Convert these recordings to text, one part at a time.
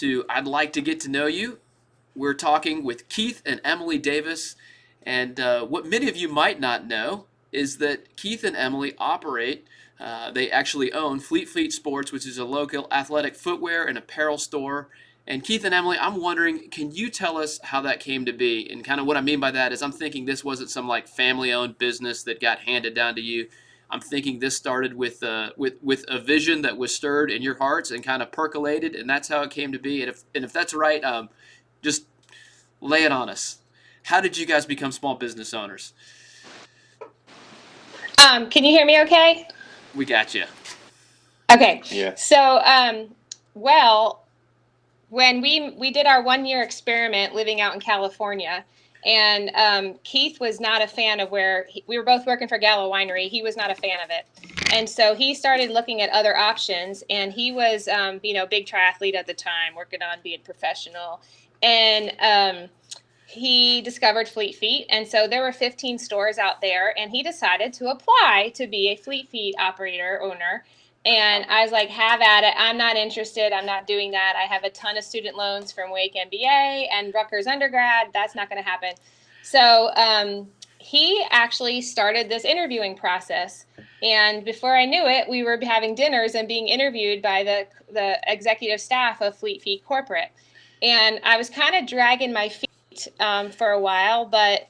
to I'd Like to Get to Know You. We're talking with Keith and Emily Davis. And what many of you might not know is that Keith and Emily operate, they actually own Fleet Sports, which is a local athletic footwear and apparel store. And Keith and Emily, I'm wondering, can you tell us how that came to be? And kind of what I mean by that is I'm thinking this wasn't some like family-owned business that got handed down to you. I'm thinking this started with a vision that was stirred in your hearts and kind of percolated, and that's how it came to be. And if that's right, just lay it on us. How did you guys become small business owners? Can you hear me okay? We got you. Okay. Yeah. So, well, when we did our 1-year experiment living out in California, and Keith was not a fan of we were both working for Gallo Winery. He was not a fan of it. And so he started looking at other options, and he was, big triathlete at the time, working on being professional. And he discovered Fleet Feet. And so there were 15 stores out there, and he decided to apply to be a Fleet Feet operator owner. And I was like, have at it. I'm not interested. I'm not doing that. I have a ton of student loans from Wake MBA and Rutgers undergrad. That's not going to happen. So he actually started this interviewing process. And before I knew it, we were having dinners and being interviewed by the executive staff of Fleet Feet Corporate. And I was kind of dragging my feet for a while, but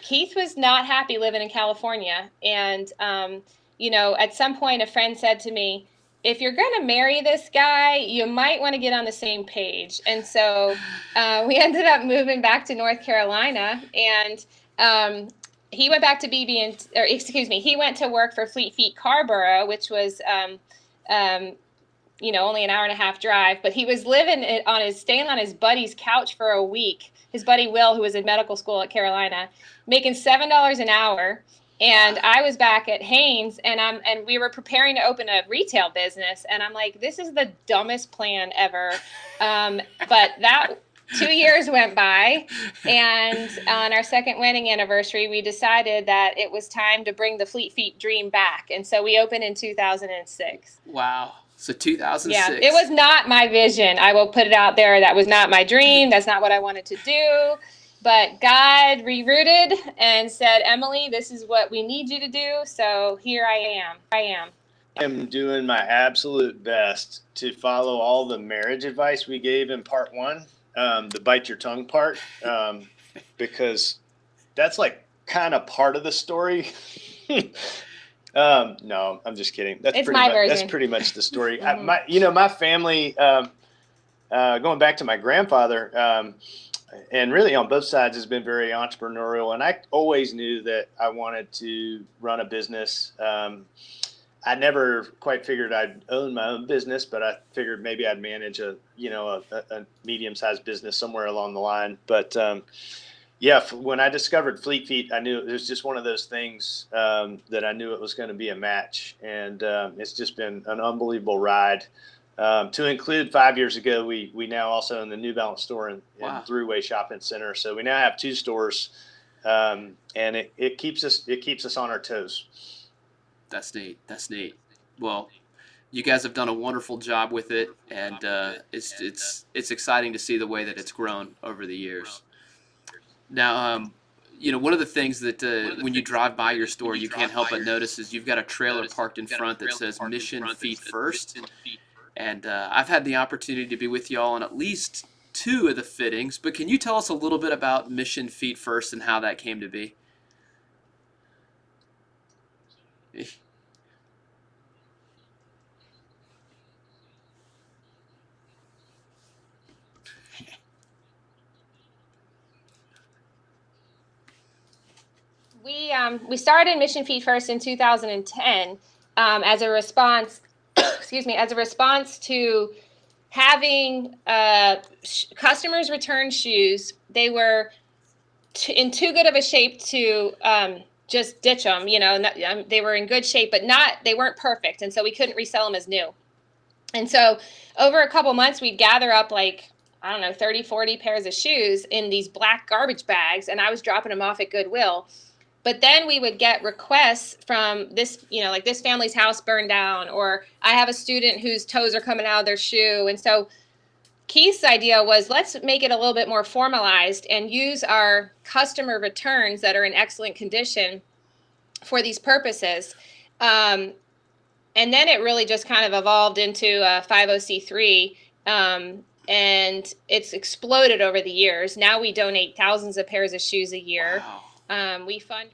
Keith was not happy living in California. And at some point, a friend said to me, if you're going to marry this guy, you might want to get on the same page. And so we ended up moving back to North Carolina, and he went back to he went to work for Fleet Feet Carborough, which was, only an hour and a half drive, but he was staying on his buddy's couch for a week. His buddy Will, who was in medical school at Carolina, making $7 an hour. And I was back at Hanes, and we were preparing to open a retail business. And I'm like, this is the dumbest plan ever. But that 2 years went by, and on our second wedding anniversary, we decided that it was time to bring the Fleet Feet dream back. And so we opened in 2006. Wow. So 2006. Yeah, it was not my vision. I will put it out there. That was not my dream. That's not what I wanted to do. But God rerouted and said, Emily, this is what we need you to do. So here I am. I am doing my absolute best to follow all the marriage advice we gave in part 1, the bite your tongue part, because that's like kind of part of the story. No, I'm just kidding. That's pretty much the story. Mm-hmm. My family, going back to my grandfather, and really on both sides has been very entrepreneurial. And I always knew that I wanted to run a business. I never quite figured I'd own my own business, but I figured maybe I'd manage a medium-sized business somewhere along the line. But when I discovered Fleet Feet, I knew it was just one of those things that I knew it was going to be a match. And it's just been an unbelievable ride. To include 5 years ago, we now also own the New Balance store in Thruway Shopping Center. So we now have 2 stores, and it keeps us on our toes. That's neat. Well, you guys have done a wonderful job with it, and it's exciting to see the way that it's grown over the years. Now, one of the things that when you drive by your store, you can't help but notice is you've got a trailer parked in front that says Mission Feet First. And I've had the opportunity to be with y'all on at least 2 of the fittings. But can you tell us a little bit about Mission Feet First and how that came to be? We started Mission Feet First in 2010 as a response. As a response to having customers return shoes. They were in too good of a shape to just ditch them. They were in good shape, but they weren't perfect. And so we couldn't resell them as new. And so over a couple months, we'd gather up 30, 40 pairs of shoes in these black garbage bags. And I was dropping them off at Goodwill. But then we would get requests from this, this family's house burned down, or I have a student whose toes are coming out of their shoe. And so Keith's idea was, let's make it a little bit more formalized and use our customer returns that are in excellent condition for these purposes. And then it really just kind of evolved into a 50c3, and it's exploded over the years. Now we donate thousands of pairs of shoes a year. Wow. We fund.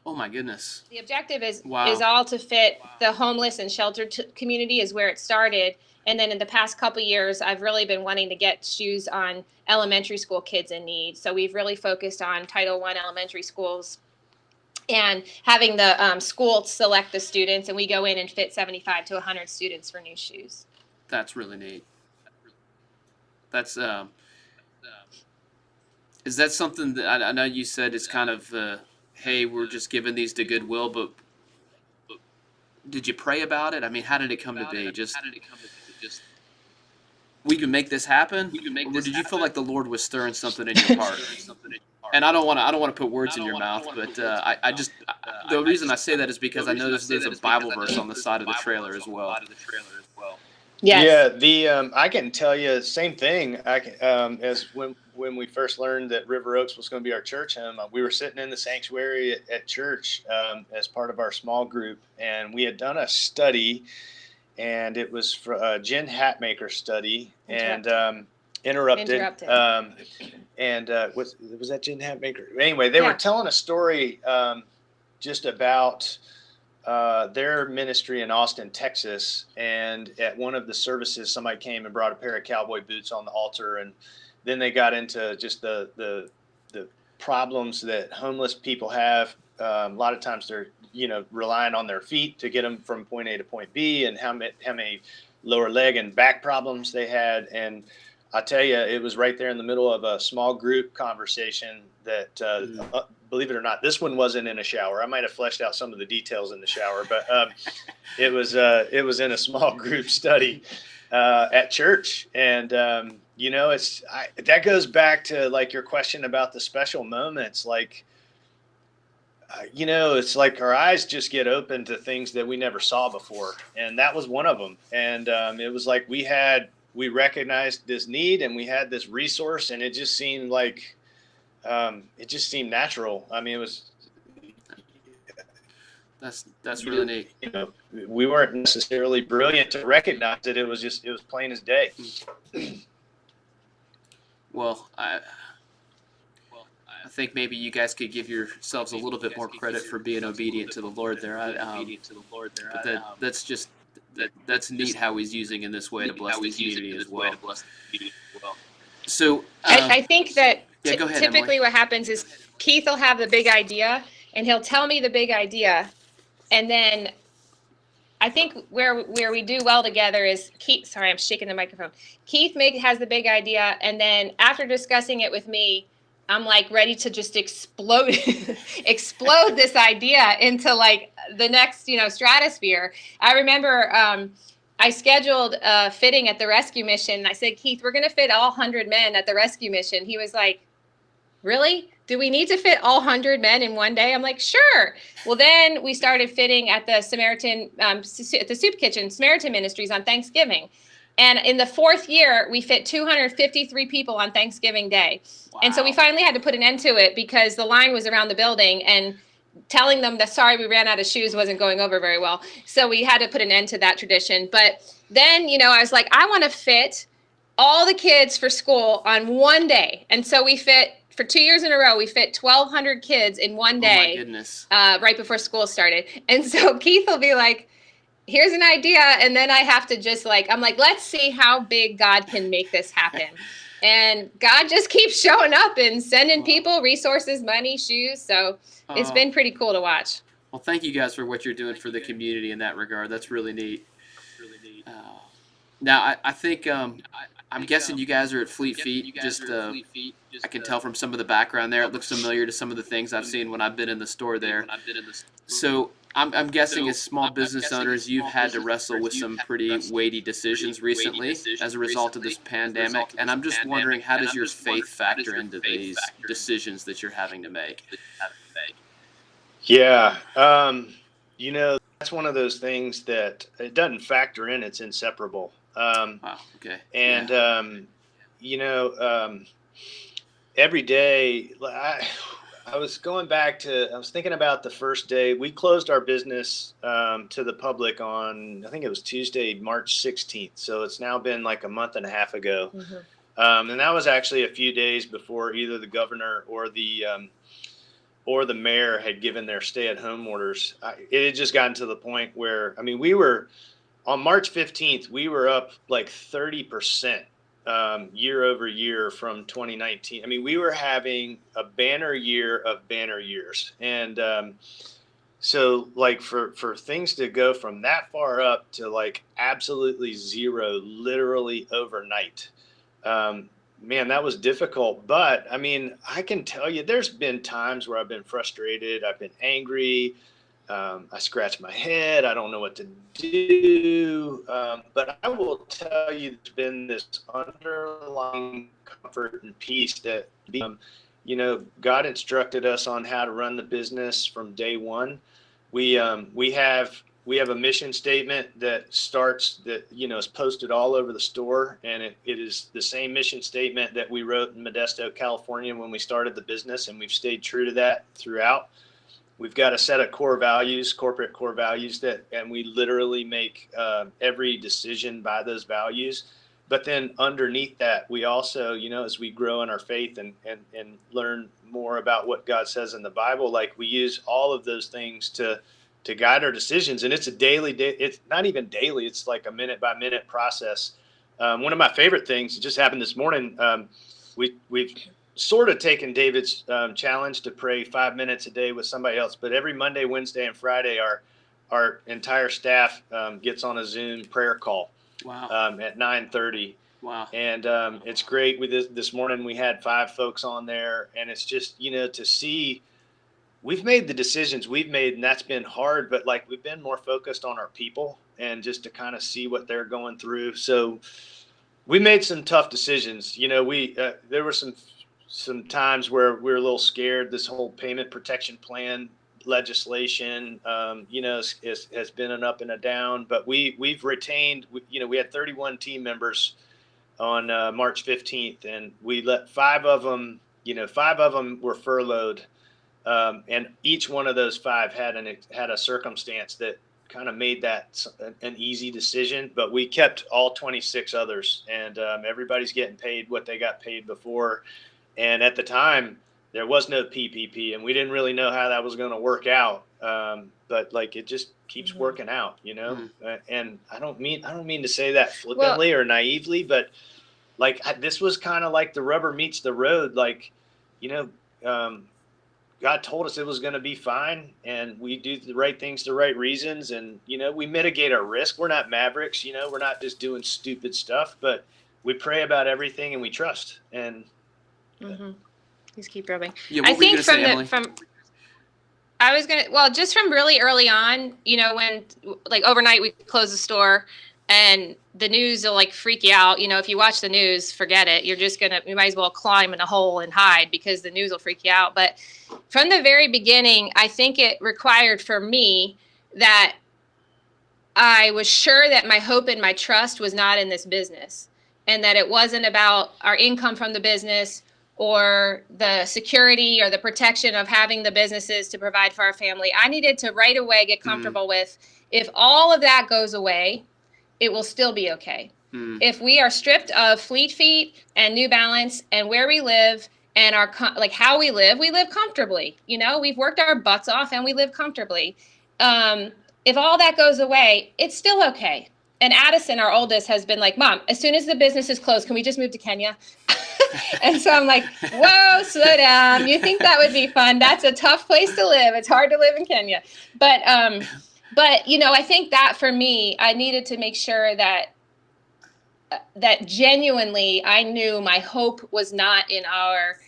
Oh my goodness. The objective is all to fit the homeless and sheltered community is where it started. And then in the past couple of years, I've really been wanting to get shoes on elementary school kids in need. So we've really focused on Title I elementary schools and having the school select the students, and we go in and fit 75 to 100 students for new shoes. That's really neat. That's is that something that I know you said is kind of hey, we're just giving these to Goodwill, but did you pray about it? I mean, how did it come to be? Just we can make this happen, or did you feel like the Lord was stirring something in your heart? And I don't want to put words in your mouth, but the reason I say that is because I know there's a Bible verse on the side of the trailer as well. Yes. Yeah, I can tell you the same thing. As when we first learned that River Oaks was going to be our church home, we were sitting in the sanctuary at church as part of our small group, and we had done a study, and it was for a Jen Hatmaker study, and interrupted. And was that Jen Hatmaker? Anyway, they were telling a story just about their ministry in Austin, Texas, and at one of the services, somebody came and brought a pair of cowboy boots on the altar, and then they got into just the problems that homeless people have. A lot of times they're relying on their feet to get them from point A to point B, and how many lower leg and back problems they had. And I tell you, it was right there in the middle of a small group conversation that, believe it or not, this one wasn't in a shower. I might have fleshed out some of the details in the shower, but it was in a small group study at church. And, that goes back to like your question about the special moments. Like, it's like our eyes just get open to things that we never saw before. And that was one of them. And it was like we recognized this need and we had this resource, and it just seemed like, it just seemed natural. I mean, it was. That's really neat. We weren't necessarily brilliant to recognize it. It was plain as day. Well, I think maybe you guys could give yourselves a little bit more credit for being obedient to the Lord there. That's neat how He's using in this way to bless the community as well. So I think that go ahead, typically Emily. what happens is Keith will have the big idea, and he'll tell me the big idea, and then I think where we do well together is Keith. Sorry, I'm shaking the microphone. Keith has the big idea, and then after discussing it with me, I'm like ready to just explode this idea into like the next stratosphere. I remember I scheduled a fitting at the rescue mission. I said, Keith, we're going to fit all 100 men at the rescue mission. He was like, really? Do we need to fit all 100 men in one day? I'm like, sure. Well, then we started fitting at the Samaritan, at the Soup Kitchen, Samaritan Ministries on Thanksgiving. And in the 4th year, we fit 253 people on Thanksgiving Day. Wow. And so we finally had to put an end to it because the line was around the building, and telling them that, sorry, we ran out of shoes wasn't going over very well. So we had to put an end to that tradition. But then, I was like, I want to fit all the kids for school on one day. And so we fit, for 2 years in a row, we fit 1,200 kids in one day. Oh my goodness. Right before school started. And so Keith will be like, here's an idea. And then I have to just I'm like, let's see how big God can make this happen. And God just keeps showing up and sending people resources, money, shoes. So it's been pretty cool to watch. Well, thank you guys for what you're doing for the community in that regard. That's really neat. Now, I think I'm guessing you guys are at Fleet Feet. Just I can tell from some of the background there. It looks familiar to some of the things I've seen when I've been in the store there. So I'm guessing as small business owners, you've had to wrestle with some pretty weighty decisions recently as a result of this pandemic. And I'm just wondering, how does your faith factor into these decisions that you're having to make? Yeah. That's one of those things that it doesn't factor in. It's inseparable. Wow. Okay. And, every day, I was thinking about the first day we closed our business to the public on, I think it was Tuesday, March 16th. So it's now been like a month and a half ago. Mm-hmm. And that was actually a few days before either the governor or the mayor had given their stay-at-home orders. It had just gotten to the point where, we were on March 15th, we were up like 30% year over year from 2019. We were having a banner year of banner years. And so like for things to go from that far up to like absolutely zero, literally overnight, man, that was difficult. But I can tell you, there's been times where I've been frustrated. I've been angry. I scratch my head. I don't know what to do. But I will tell you, there's been this underlying comfort and peace that, God instructed us on how to run the business from day one. We have a mission statement that is posted all over the store. And it is the same mission statement that we wrote in Modesto, California when we started the business. And we've stayed true to that throughout. We've got a set of core values, corporate core values and we literally make every decision by those values. But then underneath that, we also, as we grow in our faith and learn more about what God says in the Bible, like we use all of those things to guide our decisions. And it's it's not even daily. It's like a minute by minute process. One of my favorite things, it just happened this morning. We've sort of taken David's challenge to pray 5 minutes a day with somebody else. But every Monday, Wednesday, and Friday, our entire staff gets on a Zoom prayer call. Wow. At 9:30. Wow. And it's great. This morning we had 5 folks on there, and it's just to see we've made the decisions we've made, and that's been hard. But like we've been more focused on our people and just to kind of see what they're going through. So we made some tough decisions. There were some times where we were a little scared. This whole payment protection plan legislation, has been an up and a down, but we've retained, we had 31 team members on March 15th, and we let 5 of them were furloughed. And each one of those 5 had a circumstance that kind of made that an easy decision, but we kept all 26 others, and everybody's getting paid what they got paid before. And at the time, there was no PPP, and we didn't really know how that was going to work out. But like it just keeps working out, And I don't mean to say that flippantly or naively, but like this was kind of like the rubber meets the road. Like, God told us it was going to be fine, and we do the right things, the right reasons, and we mitigate our risk. We're not mavericks, we're not just doing stupid stuff, but we pray about everything and we trust. And Please keep rubbing. Yeah, I think just from really early on, when like overnight we close the store and the news will like freak you out. If you watch the news, forget it. You might as well climb in a hole and hide because the news will freak you out. But from the very beginning, I think it required for me that I was sure that my hope and my trust was not in this business, and that it wasn't about our income from the business or the security or the protection of having the businesses to provide for our family. I needed to right away get comfortable with, if all of that goes away, it will still be okay. If we are stripped of Fleet Feet and New Balance and where we live and how we live comfortably. We've worked our butts off and we live comfortably. If all that goes away, it's still okay. And Addison, our oldest, has been like, Mom, as soon as the business is closed, can we just move to Kenya? And so I'm like, whoa, slow down. You think that would be fun? That's a tough place to live. It's hard to live in Kenya. But I think that for me, I needed to make sure that genuinely I knew my hope was not in our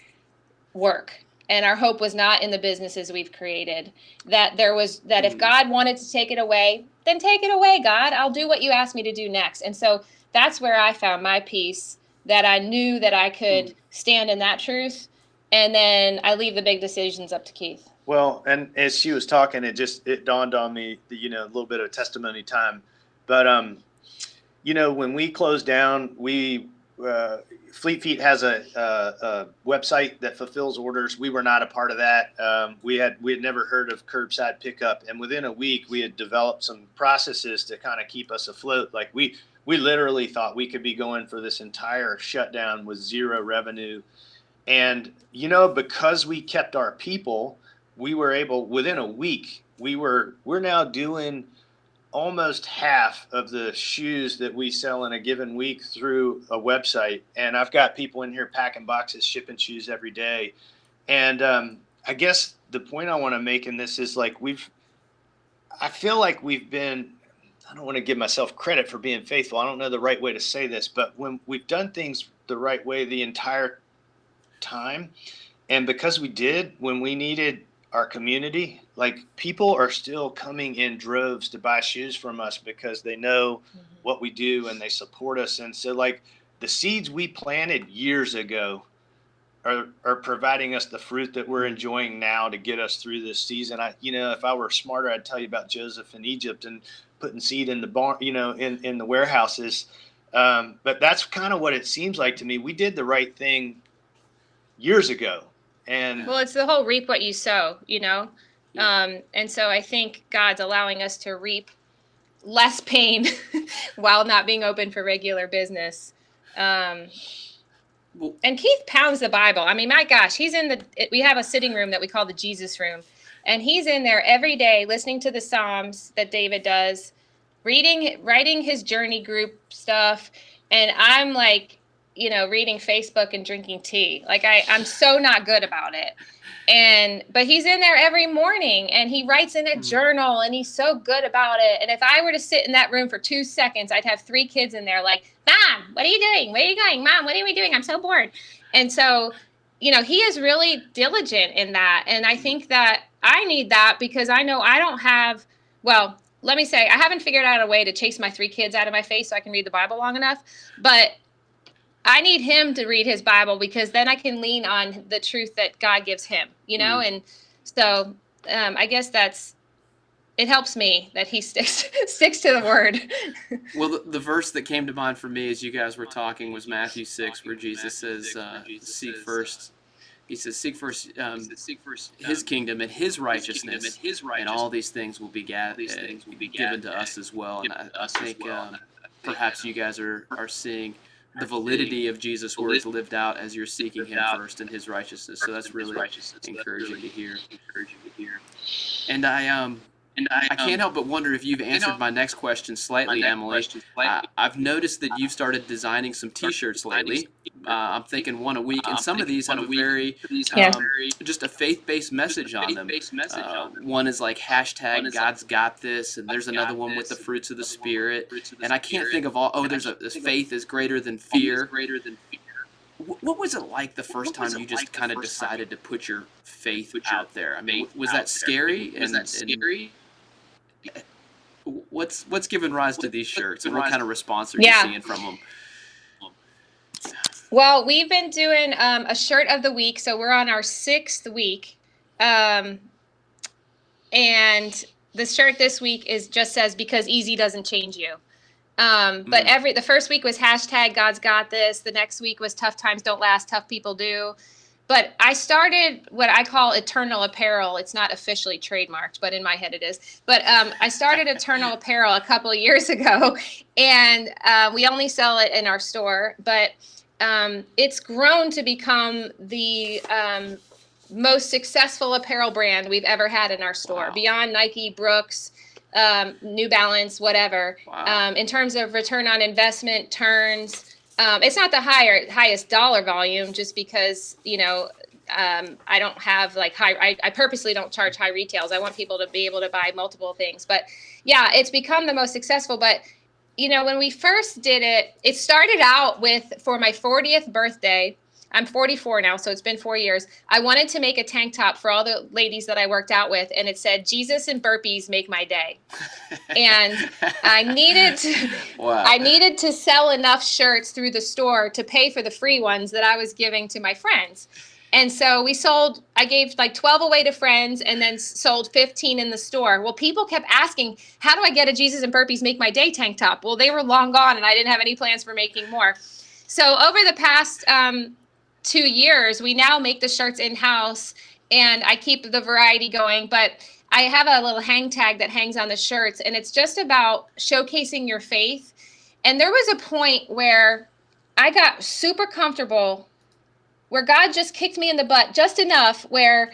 work. And our hope was not in the businesses we've created. That if God wanted to take it away, then take it away, God. I'll do what you asked me to do next. And so that's where I found my peace, that I knew that I could stand in that truth. And then I leave the big decisions up to Keith. Well, and as she was talking, it dawned on me, a little bit of testimony time. But, when we closed down, Fleet Feet has a website that fulfills orders. We were not a part of that. We had never heard of curbside pickup. And within a week, we had developed some processes to kind of keep us afloat. Like we literally thought we could be going for this entire shutdown with zero revenue. And, because we kept our people, we were able, within a week, we're now doing almost half of the shoes that we sell in a given week through a website. And I've got people in here packing boxes, shipping shoes every day. And I guess the point I want to make in this is like I feel like we've been, I don't want to give myself credit for being faithful. I don't know the right way to say this, but when we've done things the right way the entire time, and because we did, when we needed our community, like people are still coming in droves to buy shoes from us because they know what we do and they support us. And so like the seeds we planted years ago are providing us the fruit that we're enjoying now to get us through this season. If I were smarter, I'd tell you about Joseph in Egypt and putting seed in the barn, in the warehouses. But that's kind of what it seems like to me. We did the right thing years ago. And well, it's the whole reap what you sow, and so I think God's allowing us to reap less pain while not being open for regular business. And Keith pounds the Bible. I mean, my gosh, we have a sitting room that we call the Jesus room, and he's in there every day listening to the Psalms that David does, writing his journey group stuff, and I'm like, reading Facebook and drinking tea. Like I'm so not good about it. But he's in there every morning and he writes in a journal and he's so good about it. And if I were to sit in that room for 2 seconds, I'd have 3 kids in there like, Mom, what are you doing? Where are you going? Mom, what are we doing? I'm so bored. And so, he is really diligent in that. And I think that I need that because I know I don't have, well, let me say, I haven't figured out a way to chase my 3 kids out of my face so I can read the Bible long enough. But I need him to read his Bible because then I can lean on the truth that God gives him, And so I guess it helps me that he sticks to the word. Well, the verse that came to mind for me as you guys were talking was Matthew 6, where Jesus says, seek first. He says, seek first his kingdom and his righteousness, and all these things will be given to us as well. And I think perhaps you guys are seeing the validity of Jesus' words lived out as you're seeking him first and his righteousness. So that's really encouraging to hear. And I can't help but wonder if you've answered my next question slightly, Emily. I've noticed that you've started designing some T-shirts lately. I'm thinking one a week, and some of these have a very just a faith-based message on them. One is like hashtag God's got this, and there's another one with the fruits of the Spirit. And I can't think of all. Oh, there's this faith is greater than fear. What was it like the first time you just kind of decided to put your faith out there? I mean, was that scary? What's given rise to these shirts, and what kind of response are you seeing from them? Well, we've been doing a shirt of the week, so we're on our 6th week, and the shirt this week just says because easy doesn't change you. But the first week was hashtag God's got this. The next week was tough times don't last, tough people do. But I started what I call Eternal Apparel. It's not officially trademarked, but in my head it is. But I started Eternal Apparel a couple of years ago, and we only sell it in our store. But it's grown to become the most successful apparel brand we've ever had in our store, beyond Nike, Brooks, New Balance, whatever. In terms of return on investment, turns. It's not the highest dollar volume just because, I don't have I purposely don't charge high retails. I want people to be able to buy multiple things. But yeah, it's become the most successful. But, when we first did it, it started out with, for my 40th birthday, I'm 44 now, so it's been 4 years. I wanted to make a tank top for all the ladies that I worked out with, and it said, "Jesus and burpees make my day." And I needed to sell enough shirts through the store to pay for the free ones that I was giving to my friends. And so I gave like 12 away to friends and then sold 15 in the store. Well, people kept asking, how do I get a Jesus and burpees make my day tank top? Well, they were long gone and I didn't have any plans for making more. So over the past 2 years, we now make the shirts in-house and I keep the variety going, but I have a little hang tag that hangs on the shirts and it's just about showcasing your faith. And there was a point where I got super comfortable, where God just kicked me in the butt just enough where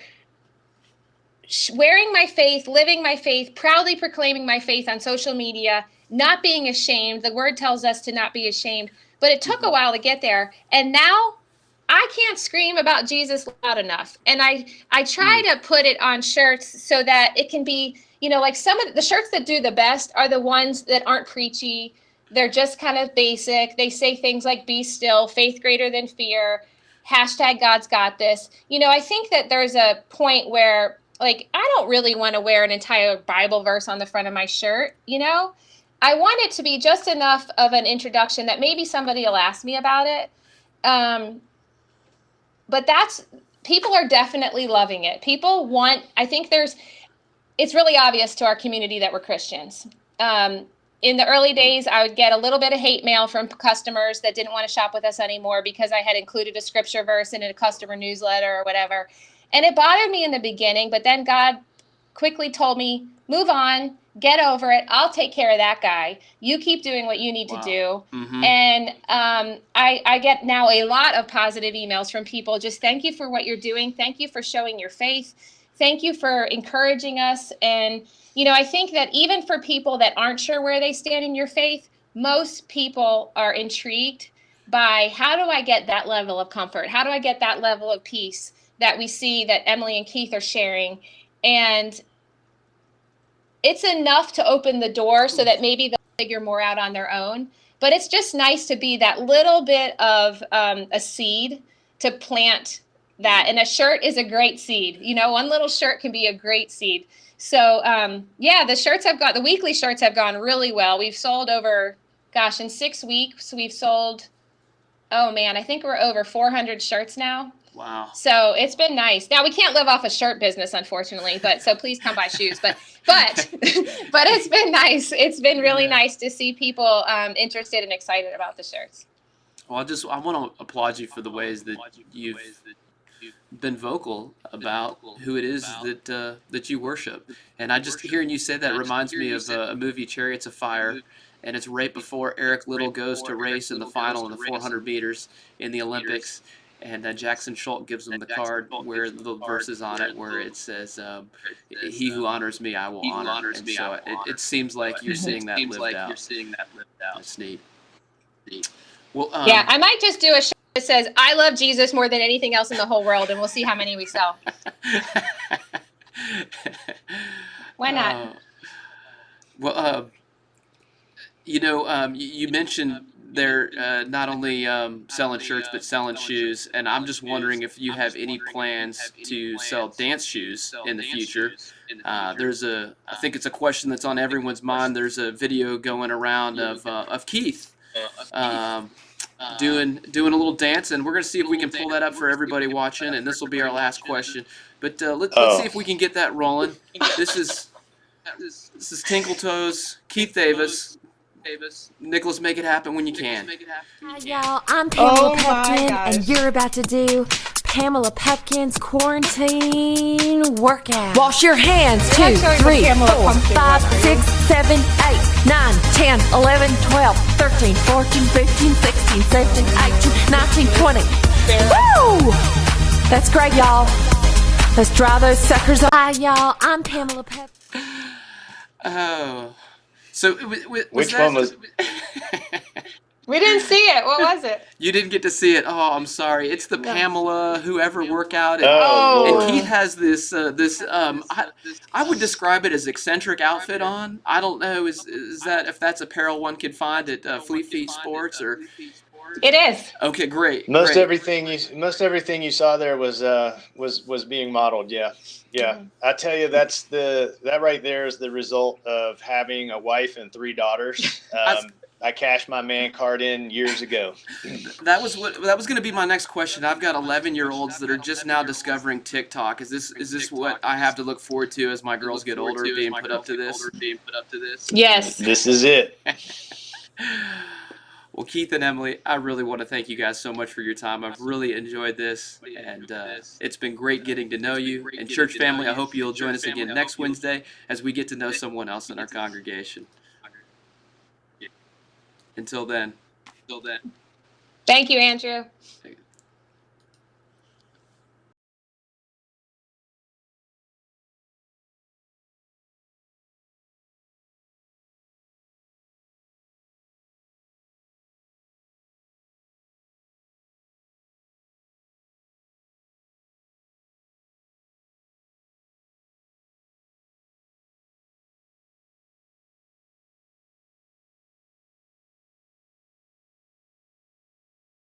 wearing my faith, living my faith, proudly proclaiming my faith on social media, not being ashamed. The word tells us to not be ashamed, but it took a while to get there. And now I can't scream about Jesus loud enough. And I try to put it on shirts so that it can be, like some of the shirts that do the best are the ones that aren't preachy. They're just kind of basic. They say things like, be still, faith greater than fear, hashtag God's got this. I think that there's a point where, like, I don't really want to wear an entire Bible verse on the front of my shirt. I want it to be just enough of an introduction that maybe somebody will ask me about it. But people are definitely loving it. It's really obvious to our community that we're Christians. In the early days, I would get a little bit of hate mail from customers that didn't want to shop with us anymore because I had included a scripture verse in a customer newsletter or whatever. And it bothered me in the beginning, but then God quickly told me, move on, get over it. I'll take care of that guy. You keep doing what you need to do. Mm-hmm. And I get now a lot of positive emails from people. Just thank you for what you're doing. Thank you for showing your faith. Thank you for encouraging us. And, I think that even for people that aren't sure where they stand in your faith, most people are intrigued by, how do I get that level of comfort? How do I get that level of peace that we see that Emily and Keith are sharing? And it's enough to open the door so that maybe they'll figure more out on their own. But it's just nice to be that little bit of a seed to plant that. And a shirt is a great seed. One little shirt can be a great seed. So, the weekly shirts have gone really well. We've sold over, in 6 weeks, we've sold, I think we're over 400 shirts now. Wow. So it's been nice. Now we can't live off a shirt business, unfortunately, so please come buy shoes. But it's been nice. It's been really nice to see people interested and excited about the shirts. Well, I want to applaud you for the ways that you've been vocal about who it is that you worship. And I just hearing you say that reminds me of a movie, Chariots of Fire. And it's right before Eric Little goes to race in the final in the 400 meters in the Olympics. And Jackson Schultz gives him the card where the verse is on it, where it says, "He who honors me, I will honor." And so it seems like you're seeing that lived out. That's neat. Well, I might just do a shirt that says, "I love Jesus more than anything else in the whole world," and we'll see how many we sell. Why not? You mentioned they're not only selling shirts but selling shoes, and I'm just wondering if you have any plans to sell dance shoes in the future. I think it's a question that's on everyone's mind. There's a video going around of Keith doing a little dance, and we're going to see if we can pull that up for everybody watching, and this will be our last question. But let's see if we can get that rolling. This is Tinkle Toes, Keith Davis. Nicholas, make it happen when you can. Hi, y'all. I'm Pamela Pepkin, and you're about to do Pamela Pepkin's quarantine workout. Wash your hands. 2, 3, 4, 5, 6, 7, 8, 9, 10, 11, 12, 13, 14, 15, 16, 17, 18, 19, 20. Woo! That's great, y'all. Let's dry those suckers off. Hi, y'all. I'm Pamela Pepkin. Oh. So which one was? We didn't see it. What was it? You didn't get to see it. Oh, I'm sorry. It's the Pamela whoever workout. And Keith has this I would describe it as eccentric outfit on. I don't know if that's apparel one could find at Fleet Feet Sports or It is. Okay, great. Most everything you saw there was being modeled. Yeah. I tell you, that right there is the result of having a wife and 3 daughters. I cashed my man card in years ago. That was going to be my next question. I've got 11-year-olds that are just now discovering TikTok. Is this what I have to look forward to as my girls get older, being put up to this? Yes. This is it. Well, Keith and Emily, I really want to thank you guys so much for your time. I've really enjoyed this, and it's been great getting to know you. And church family, I hope you'll join us again next Wednesday as we get to know someone else in our congregation. Until then. Thank you, Andrew.